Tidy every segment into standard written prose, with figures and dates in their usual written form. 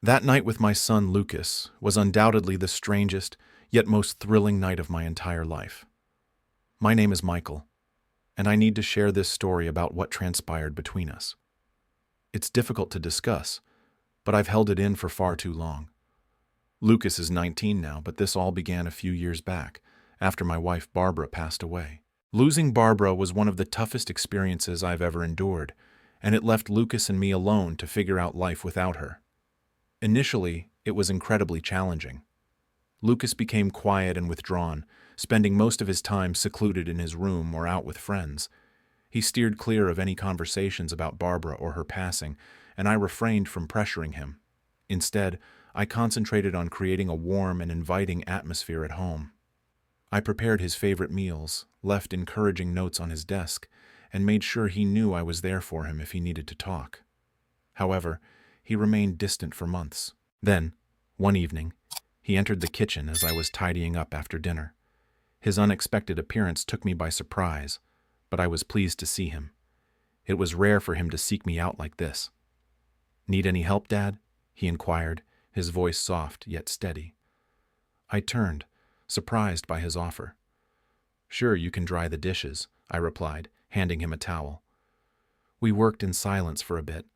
That night with my son Lucas was undoubtedly the strangest, yet most thrilling night of my entire life. My name is Michael, and I need to share this story about what transpired between us. It's difficult to discuss, but I've held it in for far too long. Lucas is 19 now, but this all began a few years back, after my wife Barbara passed away. Losing Barbara was one of the toughest experiences I've ever endured, and it left Lucas and me alone to figure out life without her. Initially, it was incredibly challenging. Lucas became quiet and withdrawn, spending most of his time secluded in his room or out with friends. He steered clear of any conversations about Barbara or her passing, and I refrained from pressuring him. Instead, I concentrated on creating a warm and inviting atmosphere at home. I prepared his favorite meals, left encouraging notes on his desk, and made sure he knew I was there for him if he needed to talk. However, he remained distant for months. Then, one evening, he entered the kitchen as I was tidying up after dinner. His unexpected appearance took me by surprise, but I was pleased to see him. It was rare for him to seek me out like this. "Need any help, Dad?" he inquired, his voice soft yet steady. I turned, surprised by his offer. "Sure, you can dry the dishes," I replied, handing him a towel. We worked in silence for a bit,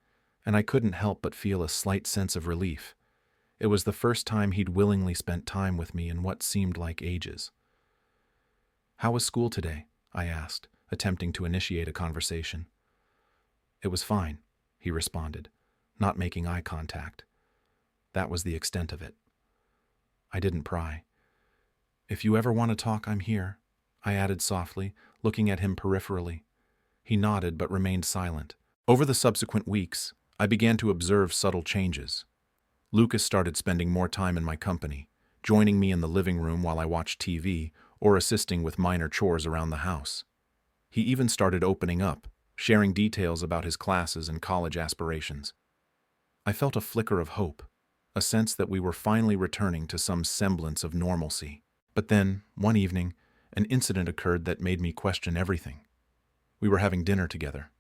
and I couldn't help but feel a slight sense of relief. It was the first time he'd willingly spent time with me in what seemed like ages. "How was school today?" I asked, attempting to initiate a conversation. "It was fine," he responded, not making eye contact. That was the extent of it. I didn't pry. "If you ever want to talk, I'm here," I added softly, looking at him peripherally. He nodded but remained silent. Over the subsequent weeks, I began to observe subtle changes. Lucas started spending more time in my company, joining me in the living room while I watched TV or assisting with minor chores around the house. He even started opening up, sharing details about his classes and college aspirations. I felt a flicker of hope, a sense that we were finally returning to some semblance of normalcy. But then, one evening, an incident occurred that made me question everything. We were having dinner together.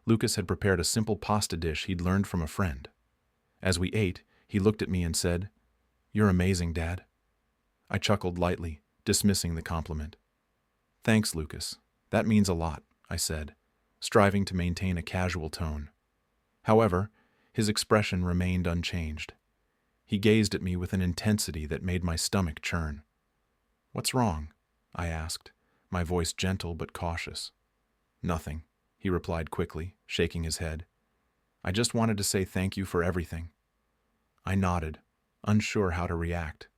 Lucas had prepared a simple pasta dish he'd learned from a friend. As we ate, he looked at me and said, "You're amazing, Dad." I chuckled lightly, dismissing the compliment. "Thanks, Lucas. That means a lot," I said, striving to maintain a casual tone. However, his expression remained unchanged. He gazed at me with an intensity that made my stomach churn. "What's wrong?" I asked, my voice gentle but cautious. "Nothing," he replied quickly, shaking his head. "I just wanted to say thank you for everything." I nodded, unsure how to react.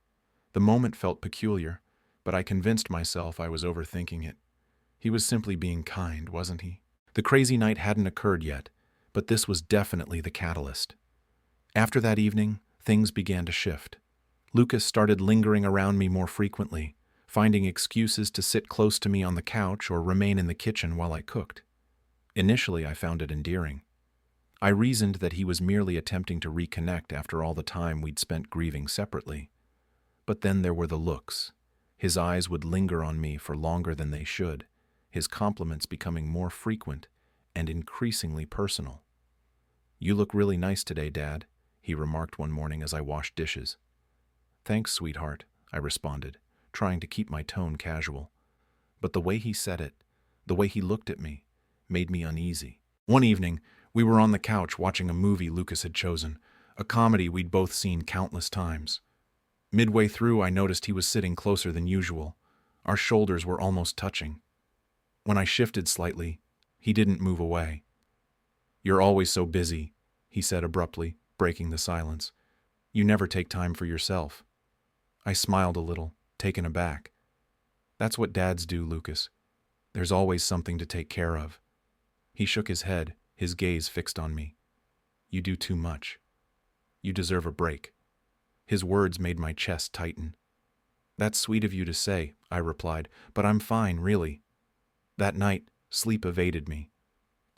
The moment felt peculiar, but I convinced myself I was overthinking it. He was simply being kind, wasn't he? The crazy night hadn't occurred yet, but this was definitely the catalyst. After that evening, things began to shift. Lucas started lingering around me more frequently, finding excuses to sit close to me on the couch or remain in the kitchen while I cooked. Initially, I found it endearing. I reasoned that he was merely attempting to reconnect after all the time we'd spent grieving separately. But then there were the looks. His eyes would linger on me for longer than they should, his compliments becoming more frequent and increasingly personal. "You look really nice today, Dad," he remarked one morning as I washed dishes. "Thanks, sweetheart," I responded, trying to keep my tone casual. But the way he said it, the way he looked at me, made me uneasy. One evening, we were on the couch watching a movie Lucas had chosen, a comedy we'd both seen countless times. Midway through, I noticed he was sitting closer than usual. Our shoulders were almost touching. When I shifted slightly, he didn't move away. "You're always so busy," he said abruptly, breaking the silence. "You never take time for yourself." I smiled a little, taken aback. "That's what dads do, Lucas. There's always something to take care of." He shook his head, his gaze fixed on me. "You do too much. You deserve a break." His words made my chest tighten. "That's sweet of you to say," I replied, "but I'm fine, really." That night, sleep evaded me.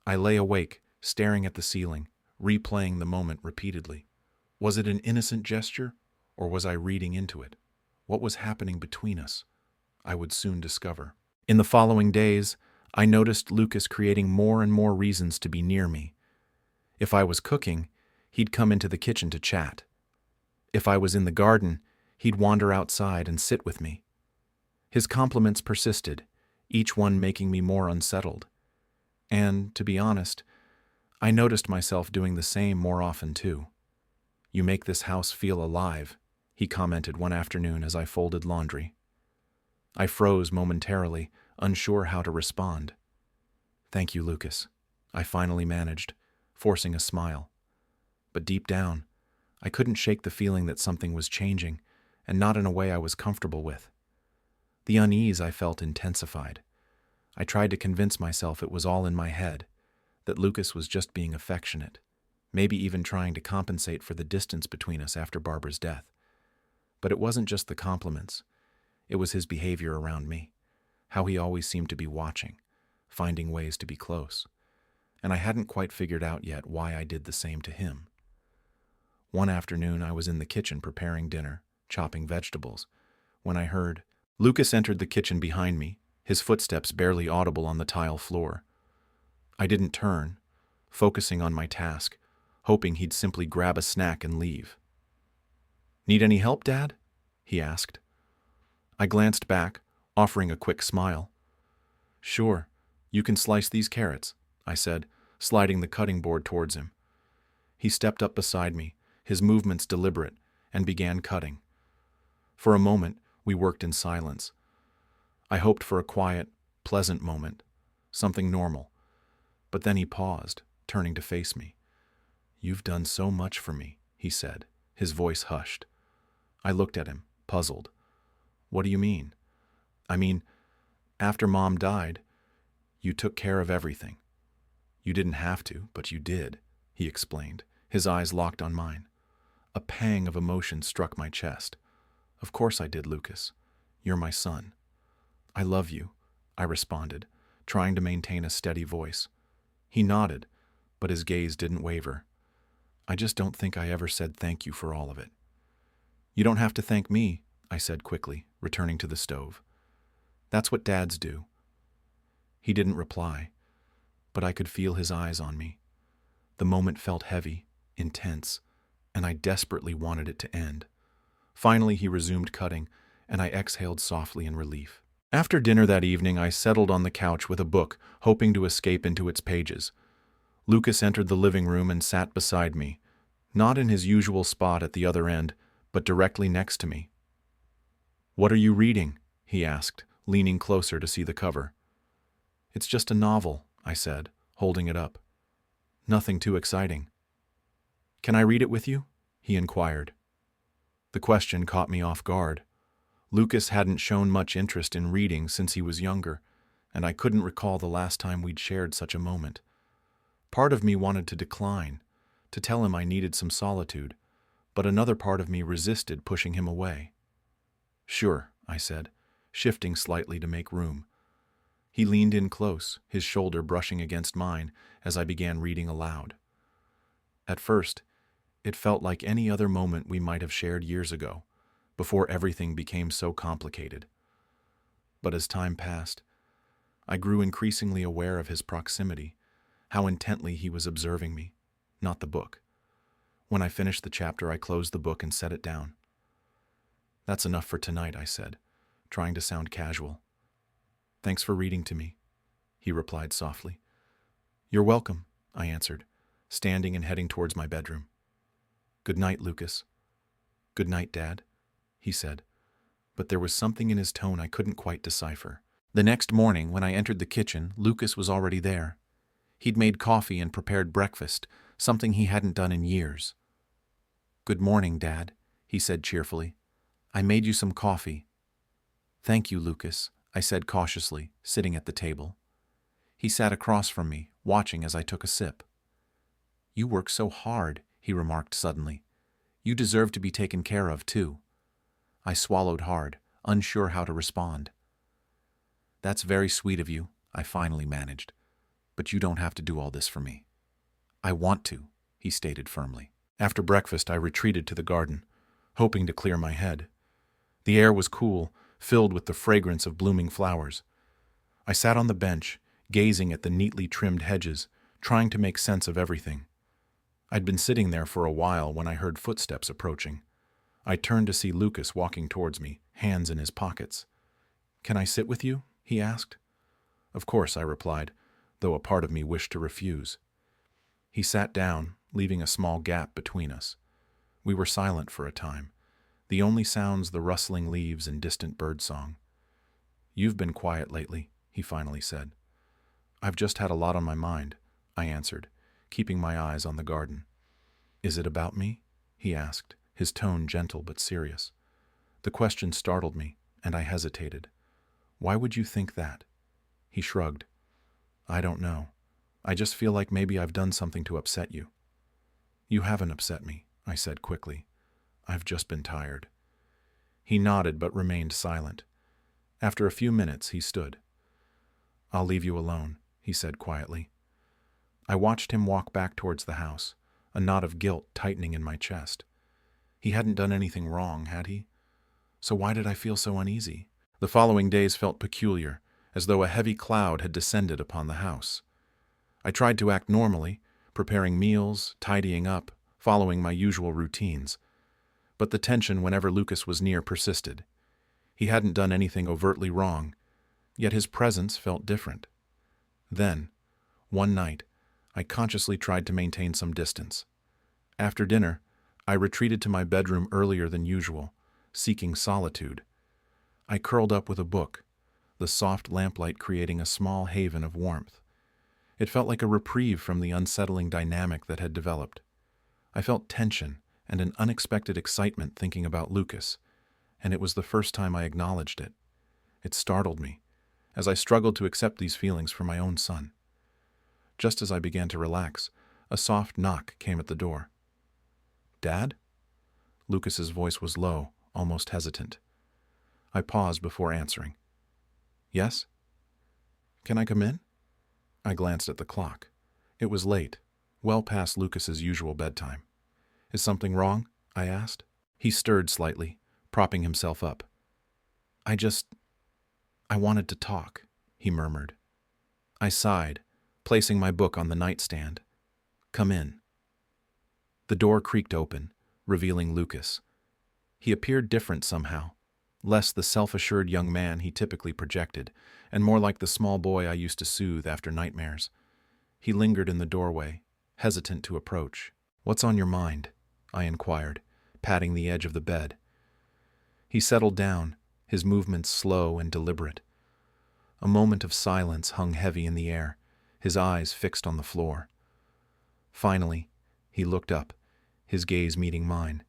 I lay awake, staring at the ceiling, replaying the moment repeatedly. Was it an innocent gesture, or was I reading into it? What was happening between us? I would soon discover. In the following days, I noticed Lucas creating more and more reasons to be near me. If I was cooking, he'd come into the kitchen to chat. If I was in the garden, he'd wander outside and sit with me. His compliments persisted, each one making me more unsettled. And, to be honest, I noticed myself doing the same more often too. "You make this house feel alive," he commented one afternoon as I folded laundry. I froze momentarily, unsure how to respond. "Thank you, Lucas," I finally managed, forcing a smile. But deep down, I couldn't shake the feeling that something was changing, and not in a way I was comfortable with. The unease I felt intensified. I tried to convince myself it was all in my head, that Lucas was just being affectionate, maybe even trying to compensate for the distance between us after Barbara's death. But it wasn't just the compliments. It was his behavior around me, how he always seemed to be watching, finding ways to be close. And I hadn't quite figured out yet why I did the same to him. One afternoon, I was in the kitchen preparing dinner, chopping vegetables, when I heard Lucas entered the kitchen behind me, his footsteps barely audible on the tile floor. I didn't turn, focusing on my task, hoping he'd simply grab a snack and leave. "Need any help, Dad?" he asked. I glanced back, offering a quick smile. "Sure, you can slice these carrots," I said, sliding the cutting board towards him. He stepped up beside me, his movements deliberate, and began cutting. For a moment, we worked in silence. I hoped for a quiet, pleasant moment, something normal. But then he paused, turning to face me. "You've done so much for me," he said, his voice hushed. I looked at him, puzzled. "What do you mean?" "I mean, after Mom died, you took care of everything. You didn't have to, but you did," he explained, his eyes locked on mine. A pang of emotion struck my chest. "Of course I did, Lucas. You're my son." "I love you," I responded, trying to maintain a steady voice. He nodded, but his gaze didn't waver. "I just don't think I ever said thank you for all of it." "You don't have to thank me," I said quickly, returning to the stove. "That's what dads do." He didn't reply, but I could feel his eyes on me. The moment felt heavy, intense, and I desperately wanted it to end. Finally, he resumed cutting, and I exhaled softly in relief. After dinner that evening, I settled on the couch with a book, hoping to escape into its pages. Lucas entered the living room and sat beside me, not in his usual spot at the other end, but directly next to me. "What are you reading?" he asked, leaning closer to see the cover. "It's just a novel," I said, holding it up. "Nothing too exciting." "Can I read it with you?" he inquired. The question caught me off guard. Lucas hadn't shown much interest in reading since he was younger, and I couldn't recall the last time we'd shared such a moment. Part of me wanted to decline, to tell him I needed some solitude, but another part of me resisted pushing him away. "Sure," I said, shifting slightly to make room. He leaned in close, his shoulder brushing against mine as I began reading aloud. At first, it felt like any other moment we might have shared years ago, before everything became so complicated. But as time passed, I grew increasingly aware of his proximity, how intently he was observing me, not the book. When I finished the chapter, I closed the book and set it down. "That's enough for tonight," I said, trying to sound casual. "Thanks for reading to me," he replied softly. "You're welcome," I answered, standing and heading towards my bedroom. "Good night, Lucas." "Good night, Dad," he said, but there was something in his tone I couldn't quite decipher. The next morning, when I entered the kitchen, Lucas was already there. He'd made coffee and prepared breakfast, something he hadn't done in years. "Good morning, Dad," he said cheerfully. "I made you some coffee." "Thank you, Lucas," I said cautiously, sitting at the table. He sat across from me, watching as I took a sip. "You work so hard," he remarked suddenly. "You deserve to be taken care of, too." I swallowed hard, unsure how to respond. "That's very sweet of you," I finally managed. "But you don't have to do all this for me." "I want to," he stated firmly. After breakfast, I retreated to the garden, hoping to clear my head. The air was cool, filled with the fragrance of blooming flowers. I sat on the bench, gazing at the neatly trimmed hedges, trying to make sense of everything. I'd been sitting there for a while when I heard footsteps approaching. I turned to see Lucas walking towards me, hands in his pockets. "Can I sit with you?" he asked. "Of course," I replied, though a part of me wished to refuse. He sat down, leaving a small gap between us. We were silent for a time, the only sounds the rustling leaves and distant birdsong. "You've been quiet lately," he finally said. "I've just had a lot on my mind," I answered, keeping my eyes on the garden. "Is it about me?" he asked, his tone gentle but serious. The question startled me, and I hesitated. "Why would you think that?" He shrugged. "I don't know. I just feel like maybe I've done something to upset you." "You haven't upset me," I said quickly. "I've just been tired." He nodded but remained silent. After a few minutes, he stood. "I'll leave you alone," he said quietly. I watched him walk back towards the house, a knot of guilt tightening in my chest. He hadn't done anything wrong, had he? So why did I feel so uneasy? The following days felt peculiar, as though a heavy cloud had descended upon the house. I tried to act normally, preparing meals, tidying up, following my usual routines. But the tension whenever Lucas was near persisted. He hadn't done anything overtly wrong, yet his presence felt different. Then, one night, I consciously tried to maintain some distance. After dinner, I retreated to my bedroom earlier than usual, seeking solitude. I curled up with a book, the soft lamplight creating a small haven of warmth. It felt like a reprieve from the unsettling dynamic that had developed. I felt tension and an unexpected excitement thinking about Lucas, and it was the first time I acknowledged it. It startled me, as I struggled to accept these feelings for my own son. Just as I began to relax, a soft knock came at the door. "Dad?" Lucas's voice was low, almost hesitant. I paused before answering. "Yes?" "Can I come in?" I glanced at the clock. It was late, well past Lucas's usual bedtime. "Is something wrong?" I asked. He stirred slightly, propping himself up. I wanted to talk," he murmured. I sighed, placing my book on the nightstand. "Come in." The door creaked open, revealing Lucas. He appeared different somehow, less the self-assured young man he typically projected, and more like the small boy I used to soothe after nightmares. He lingered in the doorway, hesitant to approach. "What's on your mind?" I inquired, patting the edge of the bed. He settled down, his movements slow and deliberate. A moment of silence hung heavy in the air, his eyes fixed on the floor. Finally, he looked up, his gaze meeting mine.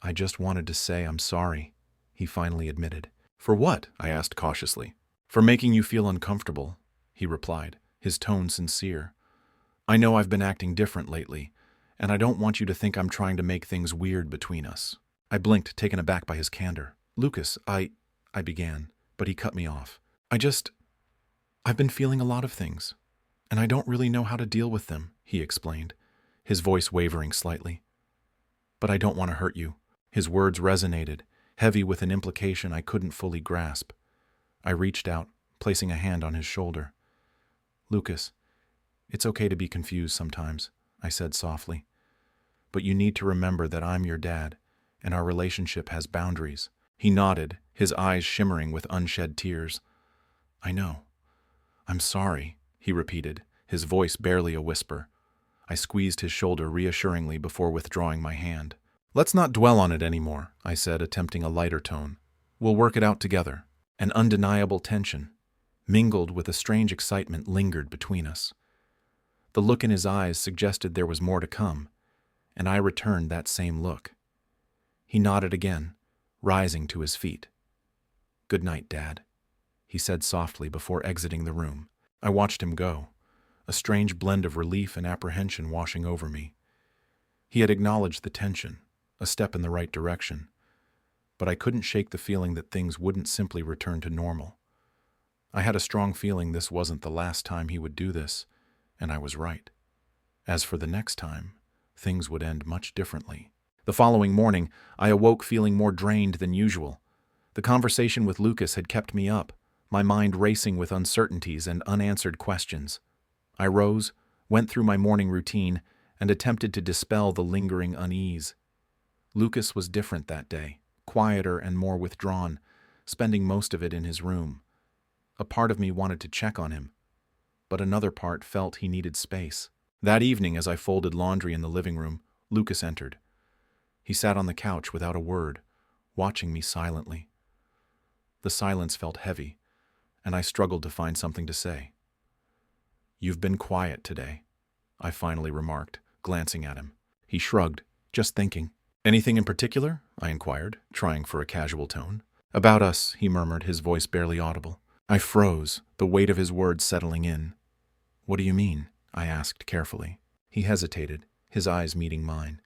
"I just wanted to say I'm sorry," he finally admitted. "For what?" I asked cautiously. "For making you feel uncomfortable," he replied, his tone sincere. "I know I've been acting different lately, and I don't want you to think I'm trying to make things weird between us." I blinked, taken aback by his candor. "Lucas, I began, but he cut me off. I've been feeling a lot of things, and I don't really know how to deal with them," he explained, his voice wavering slightly. "But I don't want to hurt you." His words resonated, heavy with an implication I couldn't fully grasp. I reached out, placing a hand on his shoulder. "Lucas, it's okay to be confused sometimes," I said softly. "But you need to remember that I'm your dad, and our relationship has boundaries." He nodded, his eyes shimmering with unshed tears. "I know. I'm sorry," he repeated, his voice barely a whisper. I squeezed his shoulder reassuringly before withdrawing my hand. "Let's not dwell on it anymore," I said, attempting a lighter tone. "We'll work it out together." An undeniable tension, mingled with a strange excitement, lingered between us. The look in his eyes suggested there was more to come, and I returned that same look. He nodded again, rising to his feet. "Good night, Dad," he said softly before exiting the room. I watched him go, a strange blend of relief and apprehension washing over me. He had acknowledged the tension, a step in the right direction, but I couldn't shake the feeling that things wouldn't simply return to normal. I had a strong feeling this wasn't the last time he would do this, and I was right. As for the next time, things would end much differently. The following morning, I awoke feeling more drained than usual. The conversation with Lucas had kept me up, my mind racing with uncertainties and unanswered questions. I rose, went through my morning routine, and attempted to dispel the lingering unease. Lucas was different that day, quieter and more withdrawn, spending most of it in his room. A part of me wanted to check on him, but another part felt he needed space. That evening, as I folded laundry in the living room, Lucas entered. He sat on the couch without a word, watching me silently. The silence felt heavy, and I struggled to find something to say. "You've been quiet today," I finally remarked, glancing at him. He shrugged, just thinking. "Anything in particular?" I inquired, trying for a casual tone. "About us," he murmured, his voice barely audible. I froze, the weight of his words settling in. "What do you mean?" I asked carefully. He hesitated, his eyes meeting mine.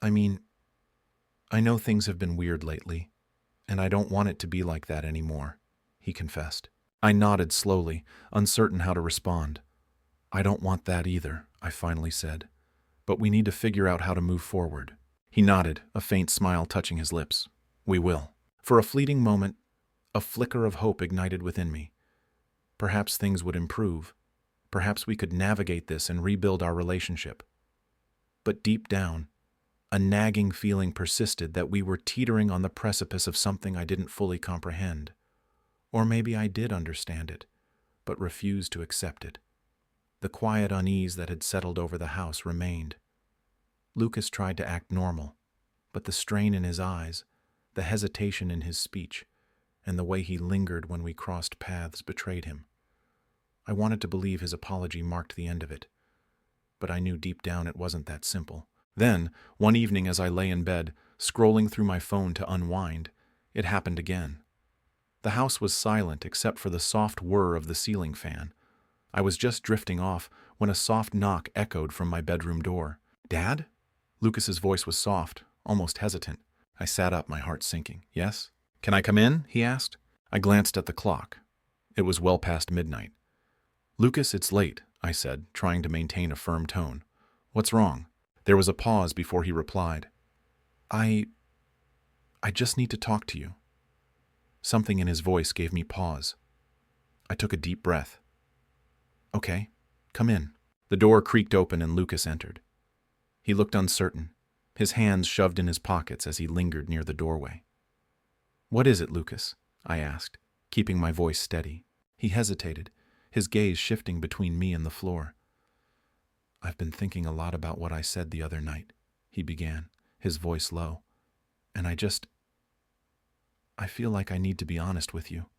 "I mean, I know things have been weird lately, and I don't want it to be like that anymore," he confessed. I nodded slowly, uncertain how to respond. "I don't want that either," I finally said. "But we need to figure out how to move forward." He nodded, a faint smile touching his lips. "We will." For a fleeting moment, a flicker of hope ignited within me. Perhaps things would improve. Perhaps we could navigate this and rebuild our relationship. But deep down, a nagging feeling persisted that we were teetering on the precipice of something I didn't fully comprehend. Or maybe I did understand it, but refused to accept it. The quiet unease that had settled over the house remained. Lucas tried to act normal, but the strain in his eyes, the hesitation in his speech, and the way he lingered when we crossed paths betrayed him. I wanted to believe his apology marked the end of it, but I knew deep down it wasn't that simple. Then, one evening as I lay in bed, scrolling through my phone to unwind, it happened again. The house was silent except for the soft whir of the ceiling fan. I was just drifting off when a soft knock echoed from my bedroom door. "Dad?" Lucas's voice was soft, almost hesitant. I sat up, my heart sinking. "Yes?" "Can I come in?" he asked. I glanced at the clock. It was well past midnight. "Lucas, it's late," I said, trying to maintain a firm tone. "What's wrong?" There was a pause before he replied. I just need to talk to you." Something in his voice gave me pause. I took a deep breath. "Okay, come in." The door creaked open and Lucas entered. He looked uncertain, his hands shoved in his pockets as he lingered near the doorway. "What is it, Lucas?" I asked, keeping my voice steady. He hesitated, his gaze shifting between me and the floor. "I've been thinking a lot about what I said the other night," he began, his voice low. "And I feel like I need to be honest with you."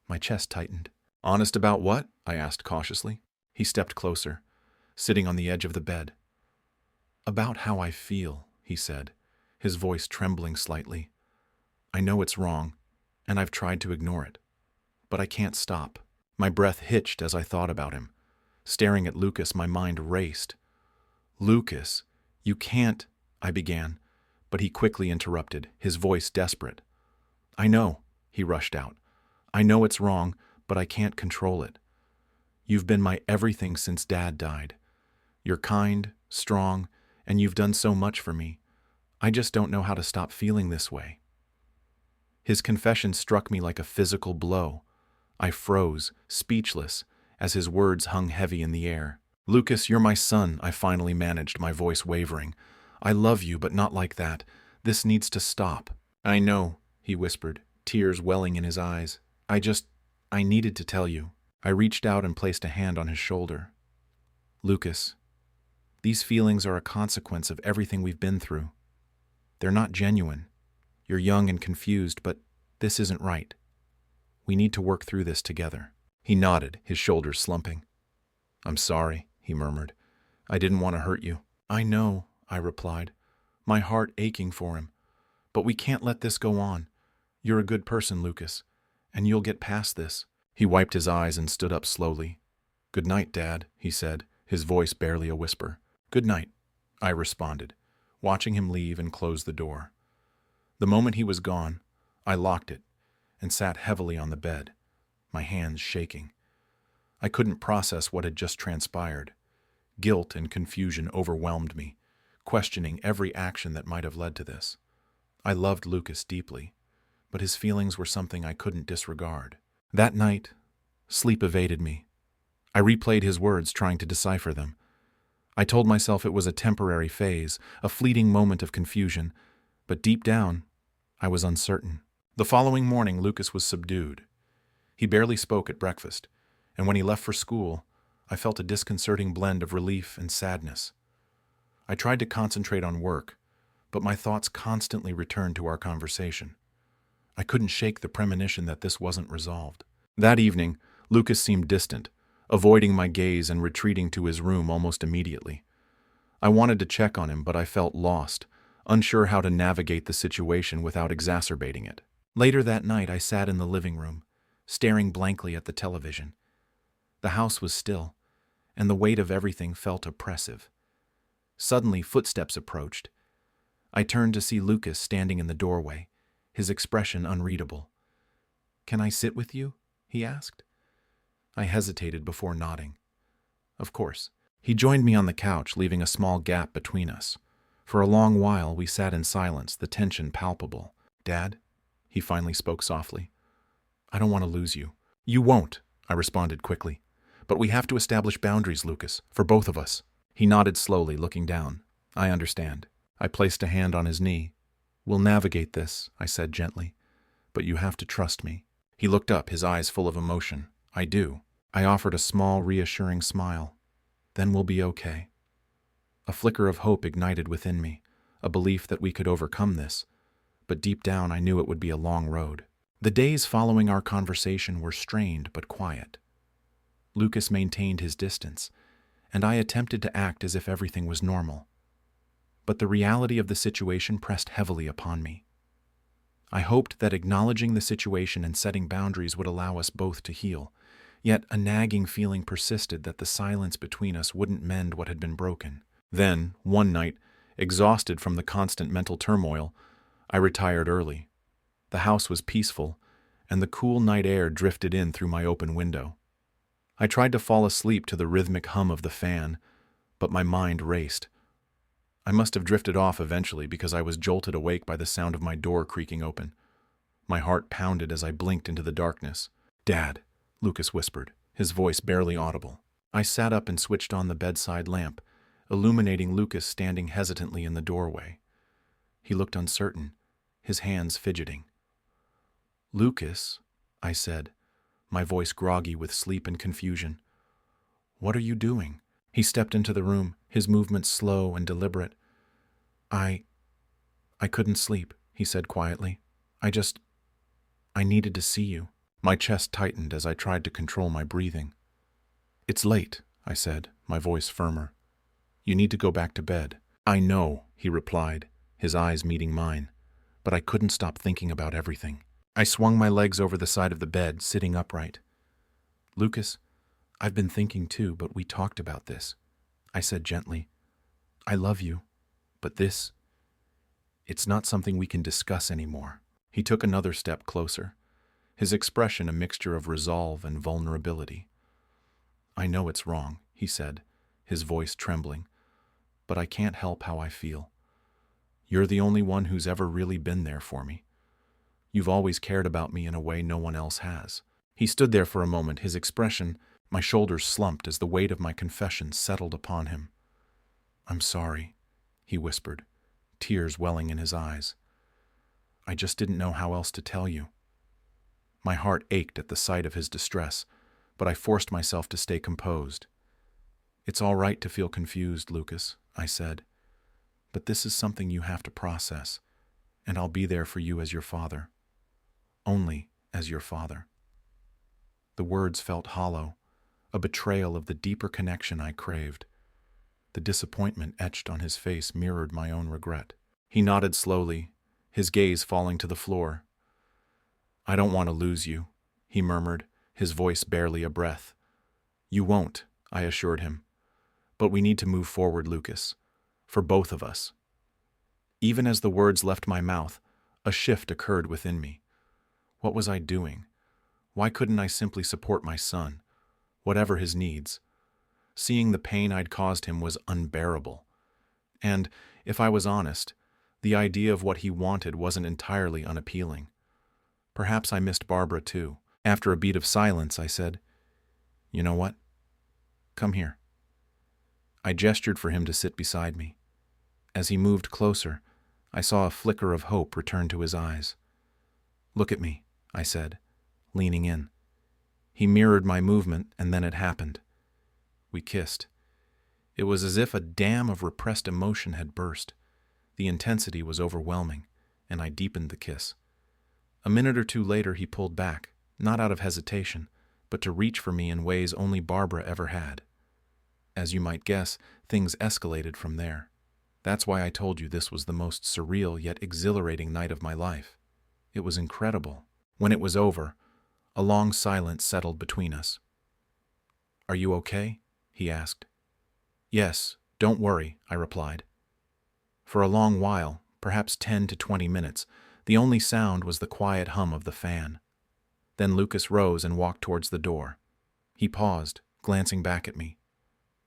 My chest tightened. "Honest about what?" I asked cautiously. He stepped closer, sitting on the edge of the bed. "About how I feel," he said, his voice trembling slightly. "I know it's wrong, and I've tried to ignore it. But I can't stop." My breath hitched as I thought about him. Staring at Lucas, my mind raced. "Lucas, you can't," I began, but he quickly interrupted, his voice desperate. "I know," he rushed out. "I know it's wrong, but I can't control it. You've been my everything since Dad died. You're kind, strong, and you've done so much for me. I just don't know how to stop feeling this way." His confession struck me like a physical blow. I froze, speechless, as his words hung heavy in the air. "Lucas, you're my son," I finally managed, my voice wavering. "I love you, but not like that. This needs to stop." "I know," he whispered, tears welling in his eyes. I needed to tell you." I reached out and placed a hand on his shoulder. "Lucas, these feelings are a consequence of everything we've been through. They're not genuine. You're young and confused, but this isn't right. We need to work through this together." He nodded, his shoulders slumping. "I'm sorry," he murmured. "I didn't want to hurt you." "I know," I replied, my heart aching for him. "But we can't let this go on. You're a good person, Lucas, and you'll get past this." He wiped his eyes and stood up slowly. "Good night, Dad," he said, his voice barely a whisper. "Good night," I responded, watching him leave and close the door. The moment he was gone, I locked it and sat heavily on the bed, my hands shaking. I couldn't process what had just transpired. Guilt and confusion overwhelmed me, questioning every action that might have led to this. I loved Lucas deeply, but his feelings were something I couldn't disregard. That night, sleep evaded me. I replayed his words, trying to decipher them. I told myself it was a temporary phase, a fleeting moment of confusion, but deep down, I was uncertain. The following morning, Lucas was subdued. He barely spoke at breakfast, and when he left for school, I felt a disconcerting blend of relief and sadness. I tried to concentrate on work, but my thoughts constantly returned to our conversation. I couldn't shake the premonition that this wasn't resolved. That evening, Lucas seemed distant, avoiding my gaze and retreating to his room almost immediately. I wanted to check on him, but I felt lost, unsure how to navigate the situation without exacerbating it. Later that night, I sat in the living room, staring blankly at the television. The house was still, and the weight of everything felt oppressive. Suddenly, footsteps approached. I turned to see Lucas standing in the doorway, his expression unreadable. "Can I sit with you?" he asked. I hesitated before nodding. Of course. He joined me on the couch, leaving a small gap between us. For a long while, we sat in silence, the tension palpable. "Dad?" he finally spoke softly. "I don't want to lose you." "You won't," I responded quickly. "But we have to establish boundaries, Lucas, for both of us." He nodded slowly, looking down. "I understand." I placed a hand on his knee. "We'll navigate this," I said gently. "But you have to trust me." He looked up, his eyes full of emotion. "I do." I offered a small, reassuring smile. "Then we'll be okay." A flicker of hope ignited within me, a belief that we could overcome this, but deep down I knew it would be a long road. The days following our conversation were strained but quiet. Lucas maintained his distance, and I attempted to act as if everything was normal. But the reality of the situation pressed heavily upon me. I hoped that acknowledging the situation and setting boundaries would allow us both to heal, yet a nagging feeling persisted that the silence between us wouldn't mend what had been broken. Then, one night, exhausted from the constant mental turmoil, I retired early. The house was peaceful, and the cool night air drifted in through my open window. I tried to fall asleep to the rhythmic hum of the fan, but my mind raced. I must have drifted off eventually because I was jolted awake by the sound of my door creaking open. My heart pounded as I blinked into the darkness. "Dad," Lucas whispered, his voice barely audible. I sat up and switched on the bedside lamp, illuminating Lucas standing hesitantly in the doorway. He looked uncertain, his hands fidgeting. "Lucas," I said, my voice groggy with sleep and confusion. "What are you doing?" He stepped into the room, his movements slow and deliberate. I couldn't sleep," he said quietly. I needed to see you." My chest tightened as I tried to control my breathing. "It's late," I said, my voice firmer. "You need to go back to bed." "I know," he replied, his eyes meeting mine, but I couldn't stop thinking about everything. I swung my legs over the side of the bed, sitting upright. "Lucas, I've been thinking too, but we talked about this," I said gently. "I love you, but it's not something we can discuss anymore." He took another step closer, his expression a mixture of resolve and vulnerability. "I know it's wrong," he said, his voice trembling, "but I can't help how I feel. You're the only one who's ever really been there for me. You've always cared about me in a way no one else has." He stood there for a moment, his expression, my shoulders slumped as the weight of my confession settled upon him. "I'm sorry," he whispered, tears welling in his eyes. "I just didn't know how else to tell you." My heart ached at the sight of his distress, but I forced myself to stay composed. "It's all right to feel confused, Lucas," I said, "but this is something you have to process, and I'll be there for you as your father. Only as your father." The words felt hollow, a betrayal of the deeper connection I craved. The disappointment etched on his face mirrored my own regret. He nodded slowly, his gaze falling to the floor. "I don't want to lose you," he murmured, his voice barely a breath. "You won't," I assured him. "But we need to move forward, Lucas, for both of us." Even as the words left my mouth, a shift occurred within me. What was I doing? Why couldn't I simply support my son, whatever his needs? Seeing the pain I'd caused him was unbearable. And, if I was honest, the idea of what he wanted wasn't entirely unappealing. Perhaps I missed Barbara too. After a beat of silence, I said, "You know what? Come here." I gestured for him to sit beside me. As he moved closer, I saw a flicker of hope return to his eyes. "Look at me," I said, leaning in. He mirrored my movement, and then it happened. We kissed. It was as if a dam of repressed emotion had burst. The intensity was overwhelming, and I deepened the kiss. A minute or two later, he pulled back, not out of hesitation, but to reach for me in ways only Barbara ever had. As you might guess, things escalated from there. That's why I told you this was the most surreal yet exhilarating night of my life. It was incredible. When it was over, a long silence settled between us. "Are you okay?" he asked. "Yes, don't worry," I replied. For a long while, perhaps 10 to 20 minutes, the only sound was the quiet hum of the fan. Then Lucas rose and walked towards the door. He paused, glancing back at me.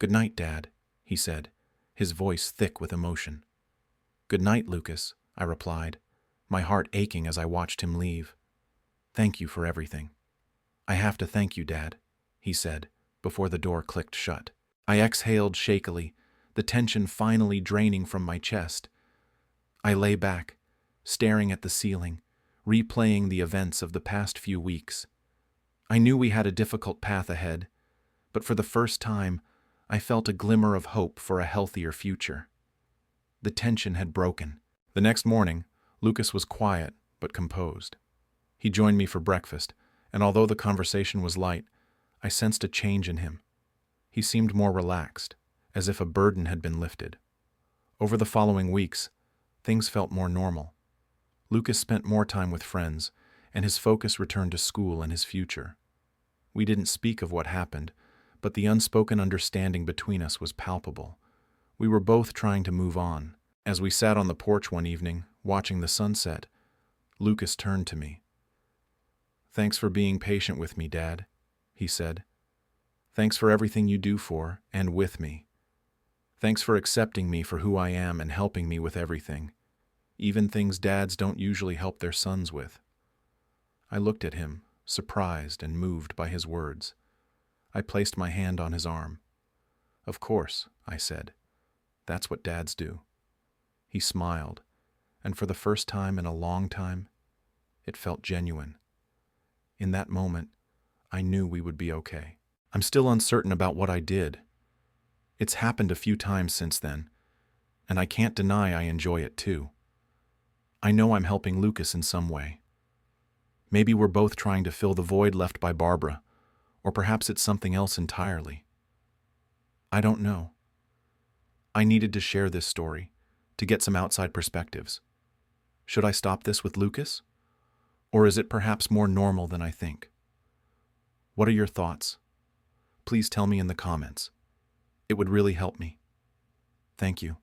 "Good night, Dad," he said, his voice thick with emotion. "Good night, Lucas," I replied, my heart aching as I watched him leave. "Thank you for everything." "I have to thank you, Dad," he said, before the door clicked shut. I exhaled shakily, the tension finally draining from my chest. I lay back, staring at the ceiling, replaying the events of the past few weeks. I knew we had a difficult path ahead, but for the first time, I felt a glimmer of hope for a healthier future. The tension had broken. The next morning, Lucas was quiet but composed. He joined me for breakfast, and although the conversation was light, I sensed a change in him. He seemed more relaxed, as if a burden had been lifted. Over the following weeks, things felt more normal. Lucas spent more time with friends, and his focus returned to school and his future. We didn't speak of what happened, but the unspoken understanding between us was palpable. We were both trying to move on. As we sat on the porch one evening, watching the sunset, Lucas turned to me. "Thanks for being patient with me, Dad," he said. "Thanks for everything you do for and with me. Thanks for accepting me for who I am and helping me with everything, even things dads don't usually help their sons with." I looked at him, surprised and moved by his words. I placed my hand on his arm. "Of course," I said. "That's what dads do." He smiled, and for the first time in a long time, it felt genuine. In that moment, I knew we would be okay. I'm still uncertain about what I did. It's happened a few times since then, and I can't deny I enjoy it too. I know I'm helping Lucas in some way. Maybe we're both trying to fill the void left by Barbara, or perhaps it's something else entirely. I don't know. I needed to share this story, to get some outside perspectives. Should I stop this with Lucas? Or is it perhaps more normal than I think? What are your thoughts? Please tell me in the comments. It would really help me. Thank you.